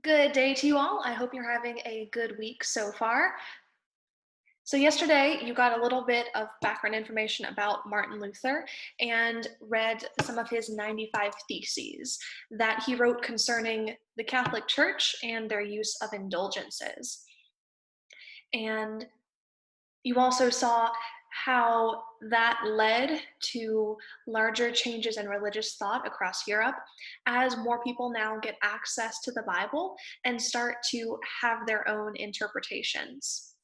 Good day to you all. I hope you're having a good week so far. So, yesterday you got a little bit of background information about Martin Luther and read some of his 95 Theses that he wrote concerning the Catholic Church and their use of indulgences. And you also saw how that led to larger changes in religious thought across Europe as more people now get access to the Bible and start to have their own interpretations.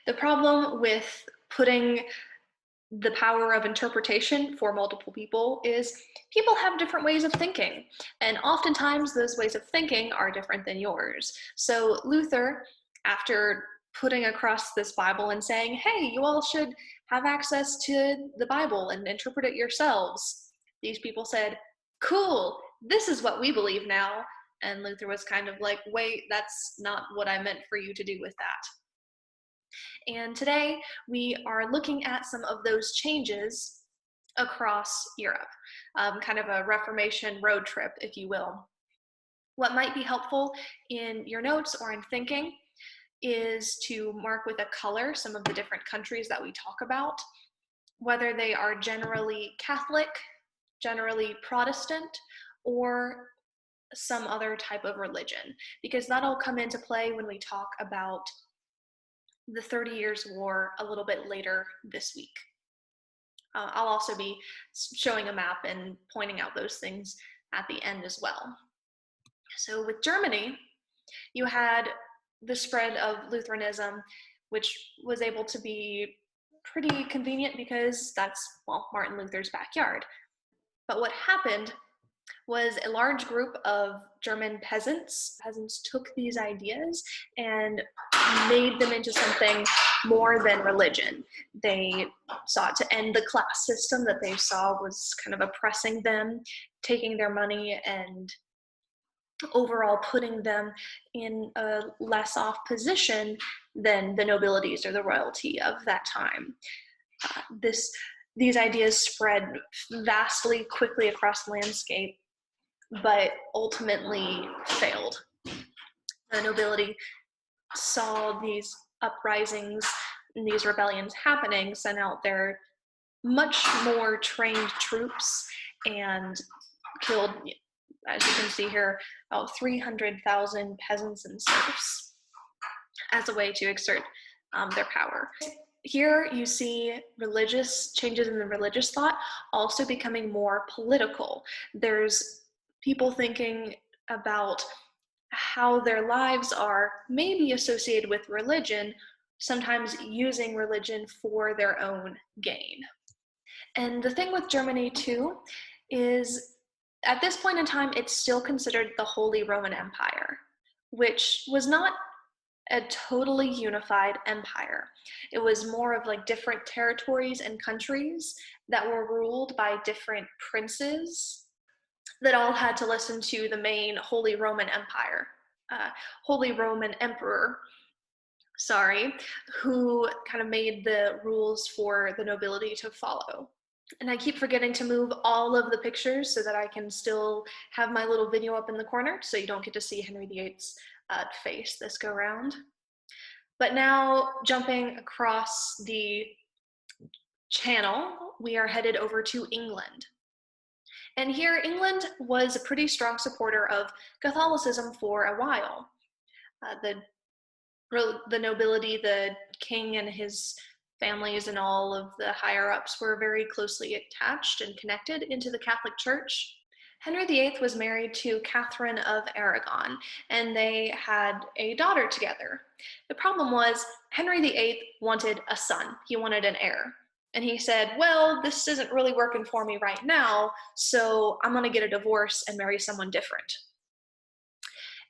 The problem with putting the power of interpretation for multiple people is people have different ways of thinking, and oftentimes those ways of thinking are different than yours. So Luther, after putting across this Bible and saying, hey, you all should have access to the Bible and interpret it yourselves, these people said, cool, this is what we believe now. And Luther was kind of like, wait, that's not what I meant for you to do with that. And today we are looking at some of those changes across Europe, kind of a Reformation road trip, if you will. What might be helpful in your notes or in thinking is to mark with a color some of the different countries that we talk about, whether they are generally Catholic, generally Protestant, or some other type of religion, because that'll come into play when we talk about the 30 Years' War a little bit later this week. I'll also be showing a map and pointing out those things at the end as well. So with Germany, you had the spread of Lutheranism, which was able to be pretty convenient because that's, well, Martin Luther's backyard. But what happened was a large group of German peasants. Peasants took these ideas and made them into something more than religion. They sought to end the class system that they saw was kind of oppressing them, taking their money and overall putting them in a less off position than the nobilities or the royalty of that time. These ideas spread vastly quickly across the landscape, but ultimately failed. The nobility saw these uprisings and these rebellions happening, sent out their much more trained troops and killed, as you can see here, about 300,000 peasants and serfs as a way to exert their power. Here you see religious changes in the religious thought also becoming more political. There's people thinking about how their lives are maybe associated with religion, sometimes using religion for their own gain. And the thing with Germany too is at this point in time, it's still considered the Holy Roman Empire, which was not a totally unified empire. It was more of like different territories and countries that were ruled by different princes that all had to listen to the main Holy Roman Emperor, who kind of made the rules for the nobility to follow. And I keep forgetting to move all of the pictures so that I can still have my little video up in the corner, so you don't get to see Henry VIII's face this go round. But now, jumping across the channel, we are headed over to England. And here, England was a pretty strong supporter of Catholicism for a while. The nobility, the king and his families and all of the higher-ups were very closely attached and connected into the Catholic Church. Henry VIII was married to Catherine of Aragon, and they had a daughter together. The problem was Henry VIII wanted a son. He wanted an heir. And he said, well, this isn't really working for me right now, so I'm going to get a divorce and marry someone different.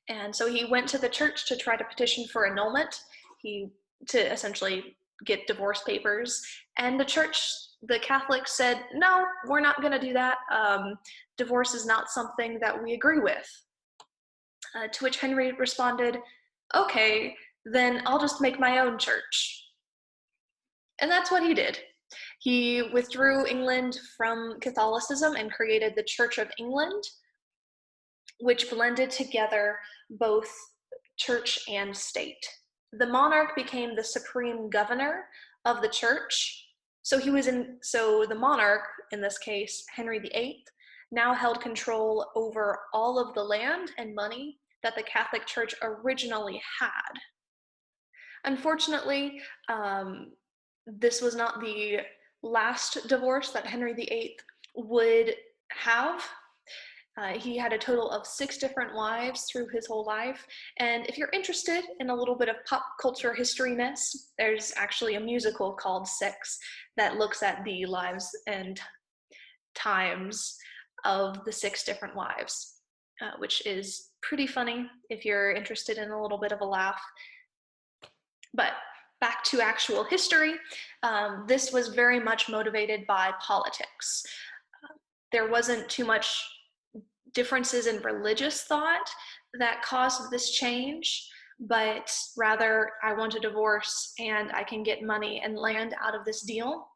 And so he went to the church to try to petition for annulment, to essentially get divorce papers. And the church, the Catholics said, no, we're not going to do that. Divorce is not something that we agree with. To which Henry responded, okay, then I'll just make my own church. And that's what he did. He withdrew England from Catholicism and created the Church of England. which blended together both church and state. The monarch became the supreme governor of the church. So the monarch, in this case, Henry VIII, now held control over all of the land and money that the Catholic Church originally had. Unfortunately, this was not the last divorce that Henry VIII would have. He had a total of 6 different wives through his whole life. And if you're interested in a little bit of pop culture history-ness, there's actually a musical called Six that looks at the lives and times of the 6 different wives, which is pretty funny if you're interested in a little bit of a laugh. But back to actual history, this was very much motivated by politics. There wasn't too much differences in religious thought that caused this change, but rather I want a divorce and I can get money and land out of this deal.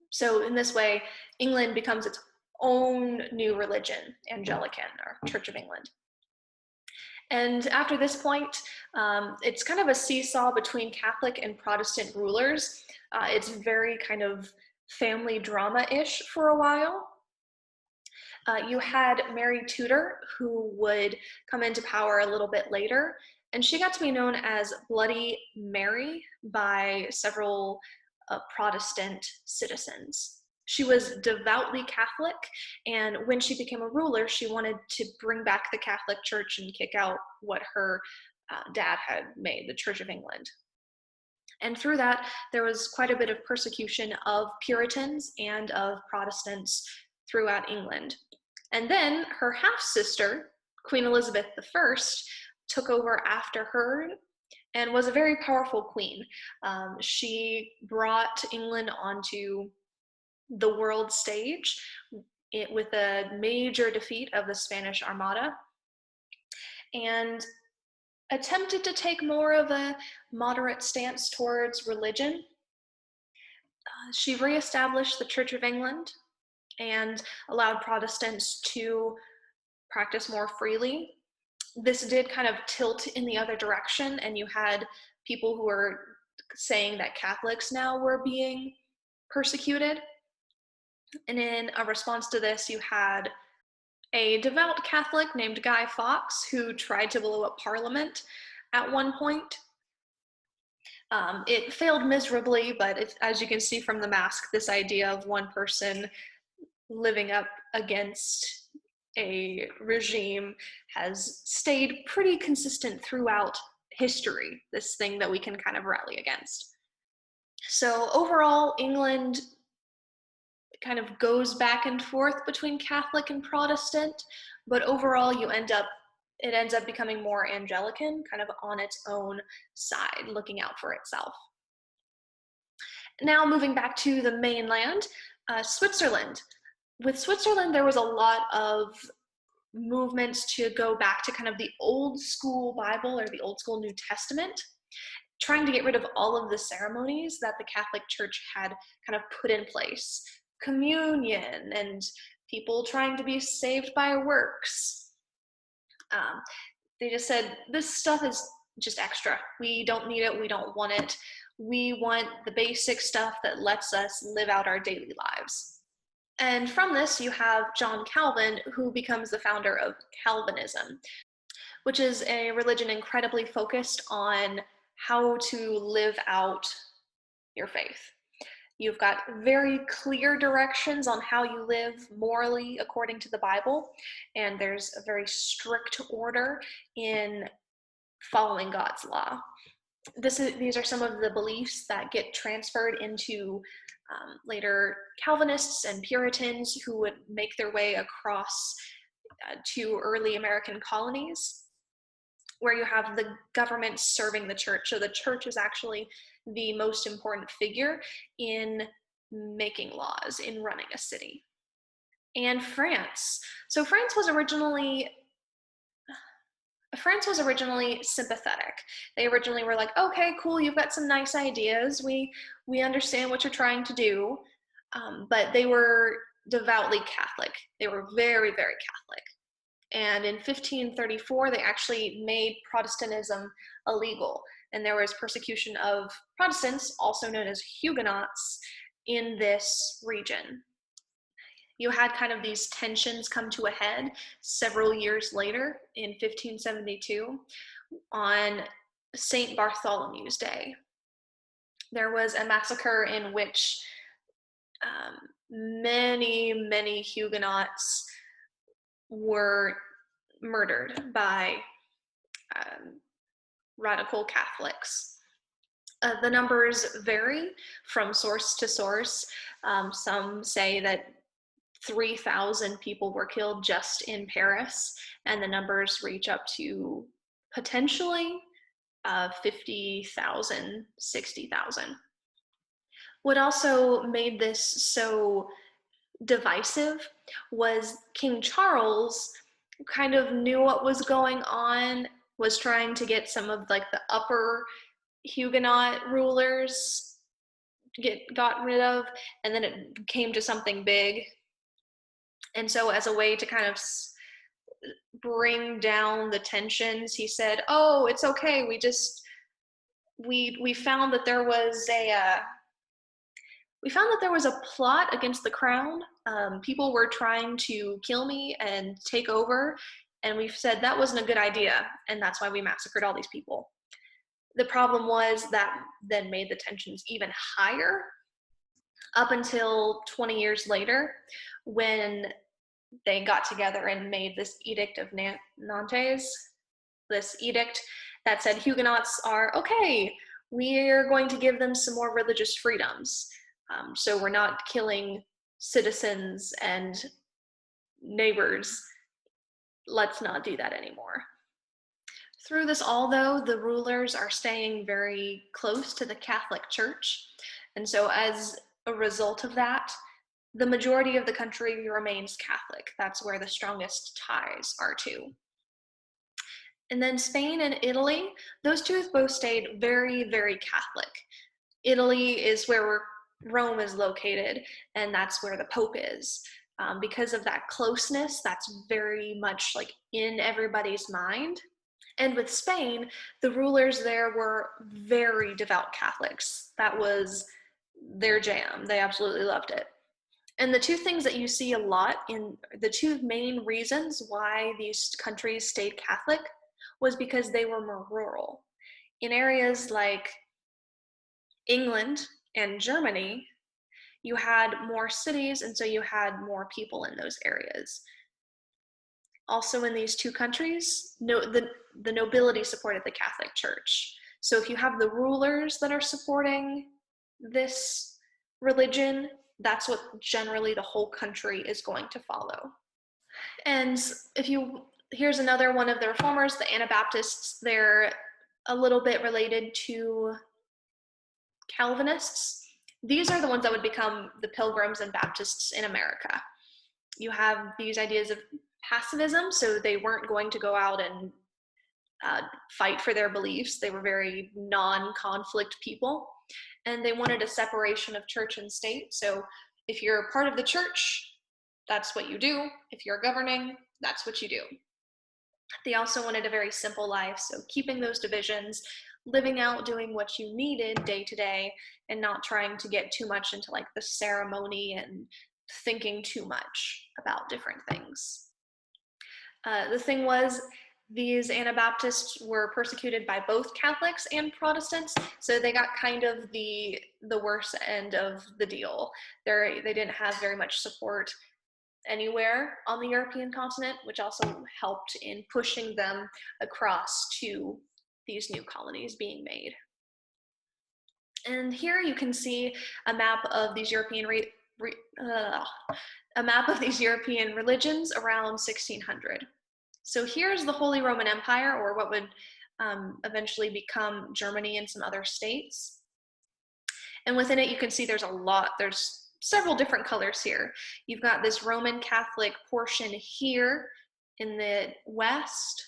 So in this way, England becomes its own new religion, Anglican, or Church of England. And after this point, it's kind of a seesaw between Catholic and Protestant rulers. It's very kind of family drama-ish for a while. You had Mary Tudor, who would come into power a little bit later, and she got to be known as Bloody Mary by several Protestant citizens. She was devoutly Catholic, and when she became a ruler, she wanted to bring back the Catholic Church and kick out what her dad had made, the Church of England. And through that, there was quite a bit of persecution of Puritans and of Protestants throughout England. And then her half-sister, Queen Elizabeth I, took over after her and was a very powerful queen. She brought England onto the world stage with a major defeat of the Spanish Armada, and attempted to take more of a moderate stance towards religion. She reestablished the Church of England and allowed Protestants to practice more freely. This did kind of tilt in the other direction, and you had people who were saying that Catholics now were being persecuted. And in a response to this, you had a devout Catholic named Guy Fawkes who tried to blow up Parliament at one point. It failed miserably, but as you can see from the mask, this idea of one person living up against a regime has stayed pretty consistent throughout history, this thing that we can kind of rally against. So overall, England kind of goes back and forth between Catholic and Protestant, but overall it ends up becoming more Anglican, kind of on its own side, looking out for itself. Now moving back to the mainland, Switzerland. With Switzerland, there was a lot of movements to go back to kind of the old school Bible or the old school New Testament, trying to get rid of all of the ceremonies that the Catholic Church had kind of put in place. Communion and people trying to be saved by works. They just said, this stuff is just extra. We don't need it. We don't want it. We want the basic stuff that lets us live out our daily lives. And from this, you have John Calvin, who becomes the founder of Calvinism, which is a religion incredibly focused on how to live out your faith. You've got very clear directions on how you live morally according to the Bible, and there's a very strict order in following God's law. These are some of the beliefs that get transferred into later Calvinists and Puritans who would make their way across to early American colonies, where you have the government serving the church. So the church is actually the most important figure in making laws, in running a city. And France. So France was originally sympathetic. They originally were like, okay, cool, you've got some nice ideas. We understand what you're trying to do. But they were devoutly Catholic. They were very, very Catholic. And in 1534, they actually made Protestantism illegal. And there was persecution of Protestants, also known as Huguenots, in this region. You had kind of these tensions come to a head several years later in 1572 on St. Bartholomew's Day. There was a massacre in which many Huguenots were murdered by radical Catholics. The numbers vary from source to source. Some say that 3,000 people were killed just in Paris, and the numbers reach up to potentially 50,000, 60,000. What also made this so divisive was King Charles kind of knew what was going on, was trying to get some of like the upper Huguenot rulers got rid of, and then it came to something big. And so as a way to kind of bring down the tensions, he said, oh, it's okay, we found that there was a plot against the crown. People were trying to kill me and take over, and we said that wasn't a good idea, and that's why we massacred all these people. The problem was that then made the tensions even higher up until 20 years later, when they got together and made this Edict of Nantes, this edict that said Huguenots are okay, we're going to give them some more religious freedoms. So we're not killing citizens and neighbors. Let's not do that anymore. Through this all, though, the rulers are staying very close to the Catholic Church. And so as a result of that, the majority of the country remains Catholic. That's where the strongest ties are to. And then Spain and Italy, those two have both stayed very Catholic. Italy is where Rome is located, and that's where the Pope is. Because of that closeness, that's very much like in everybody's mind. And with Spain, the rulers there were very devout Catholics. That was their jam. They absolutely loved it. And the two things that you see a lot in the two main reasons why these countries stayed Catholic was because they were more rural. In areas like England and Germany, you had more cities, and so you had more people in those areas. Also in these two countries, the nobility supported the Catholic Church. So if you have the rulers that are supporting this religion, that's what generally the whole country is going to follow. And here's another one of the reformers, the Anabaptists. They're a little bit related to Calvinists. These are the ones that would become the Pilgrims and Baptists in America. You have these ideas of pacifism, so they weren't going to go out and fight for their beliefs. They were very non-conflict people, and they wanted a separation of church and state. So if you're part of the church, that's what you do. If you're governing, that's what you do. They also wanted a very simple life, so keeping those divisions, living out, doing what you needed day to day, and not trying to get too much into like the ceremony and thinking too much about different things. The thing was, these Anabaptists were persecuted by both Catholics and Protestants, so they got kind of the worst end of the deal. They didn't have very much support anywhere on the European continent, which also helped in pushing them across to these new colonies being made. And here you can see a map of these European religions around 1600. So here's the Holy Roman Empire, or what would eventually become Germany and some other states. And within it, you can see there's several different colors here. You've got this Roman Catholic portion here in the west.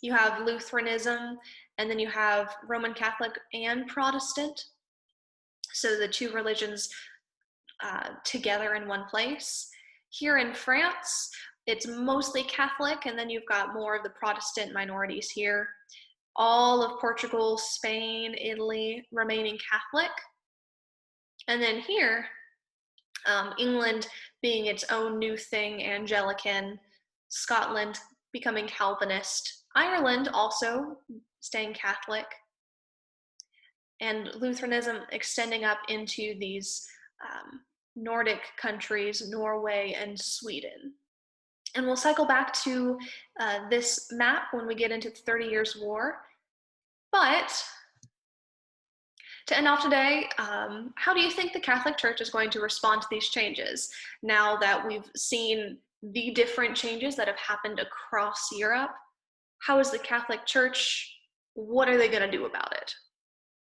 You have Lutheranism, and then you have Roman Catholic and Protestant. So the two religions together in one place. Here in France, It's mostly Catholic, and then you've got more of the Protestant minorities here. All of Portugal, Spain, Italy remaining Catholic. And then here, England being its own new thing, Anglican, Scotland becoming Calvinist, Ireland also staying Catholic, and Lutheranism extending up into these Nordic countries, Norway and Sweden. And we'll cycle back to this map when we get into the 30 Years' War. But to end off today, how do you think the Catholic Church is going to respond to these changes now that we've seen the different changes that have happened across Europe? How is the Catholic Church, what are they going to do about it?